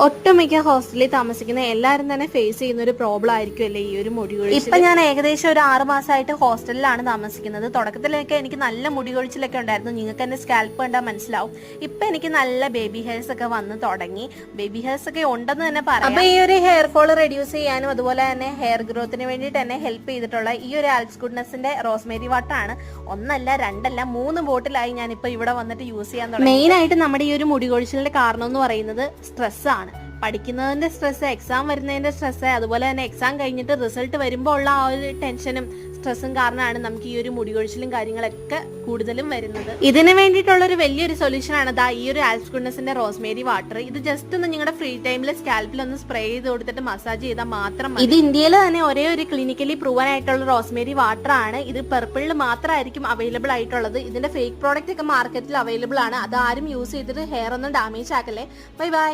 ഒട്ടുമിക്ക ഹോസ്റ്റലിൽ താമസിക്കുന്ന എല്ലാവരും തന്നെ ഫേസ് ചെയ്യുന്ന ഒരു പ്രോബ്ലം ആയിരിക്കും അല്ലേ ഈ ഒരു മുടി കൊഴിച്ചിൽ. ഇപ്പൊ ഞാൻ ഏകദേശം ഒരു 6 മാസമായിട്ട് ഹോസ്റ്റലിലാണ് താമസിക്കുന്നത്. തുടക്കത്തിലൊക്കെ എനിക്ക് നല്ല മുടി കൊഴിച്ചിലൊക്കെ ഉണ്ടായിരുന്നു. നിങ്ങൾക്ക് എന്റെ സ്കാൽപ്പ് കണ്ടാൽ മനസ്സിലാവും. ഇപ്പൊ എനിക്ക് നല്ല ബേബി ഹെയർസ് ഒക്കെ വന്ന് തുടങ്ങി. ബേബി ഹെയർസ് ഒക്കെ ഉണ്ടെന്ന് തന്നെ പറയാം. അപ്പൊ ഈ ഒരു ഹെയർ ഫോൾ റെഡ്യൂസ് ചെയ്യാനും അതുപോലെ തന്നെ ഹെയർ ഗ്രോത്തിന് വേണ്ടിയിട്ട് തന്നെ ഹെൽപ്പ് ചെയ്തിട്ടുള്ള ഈ ഒരു ആൽപ്സ് ഗുഡ്നെസിന്റെ റോസ്മേരി വാട്ടർ ആണ്. ഒന്നല്ല, രണ്ടല്ല, 3 ബോട്ടിലായി ഞാൻ ഇപ്പൊ ഇവിടെ വന്നിട്ട് യൂസ് ചെയ്യാൻ തുടങ്ങി. മെയിൻ ആയിട്ട് നമ്മുടെ ഈ ഒരു മുടി കൊഴിച്ചിലിന്റെ കാരണം എന്ന് പറയുന്നത് സ്ട്രെസ് ആണ്. പഠിക്കുന്നതിന്റെ സ്ട്രെസ്, എക്സാം വരുന്നതിന്റെ സ്ട്രെസ്, അതുപോലെ തന്നെ എക്സാം കഴിഞ്ഞിട്ട് റിസൾട്ട് വരുമ്പോൾ ഉള്ള ആ ഒരു ടെൻഷനും സ്ട്രെസ്സും കാരണമാണ് നമുക്ക് ഈ ഒരു മുടി കൊഴിച്ചിലും കാര്യങ്ങളൊക്കെ കൂടുതലും വരുന്നത്. ഇതിന് വേണ്ടിയിട്ടുള്ള ഒരു വലിയൊരു സൊല്യൂഷൻ ആണ് ഈ ഒരു ആൽപ്സ് ഗുഡ്നെസിന്റെ റോസ്മേരി വാട്ടർ. ഇത് ജസ്റ്റ് ഒന്ന് നിങ്ങളുടെ ഫ്രീ ടൈമിൽ സ്കാൽപ്പിൽ ഒന്ന് സ്പ്രേ ചെയ്ത് കൊടുത്തിട്ട് മസാജ് ചെയ്താൽ മാത്രം മതി. ഇത് ഇന്ത്യയിൽ തന്നെ ഒരേ ഒരു ക്ലിനിക്കലി പ്രൂവൻ ആയിട്ടുള്ള റോസ്മേരി വാട്ടർ ആണ്. ഇത് പർപ്പിളിൽ മാത്രമായിരിക്കും അവൈലബിൾ ആയിട്ടുള്ളത്. ഇതിന്റെ ഫേക്ക് പ്രോഡക്റ്റ് ഒക്കെ മാർക്കറ്റിൽ അവൈലബിൾ ആണ്. അത് ആരും യൂസ് ചെയ്തിട്ട് ഹെയർ ഒന്നും ഡാമേജ് ആക്കല്ലേ. Bye bye.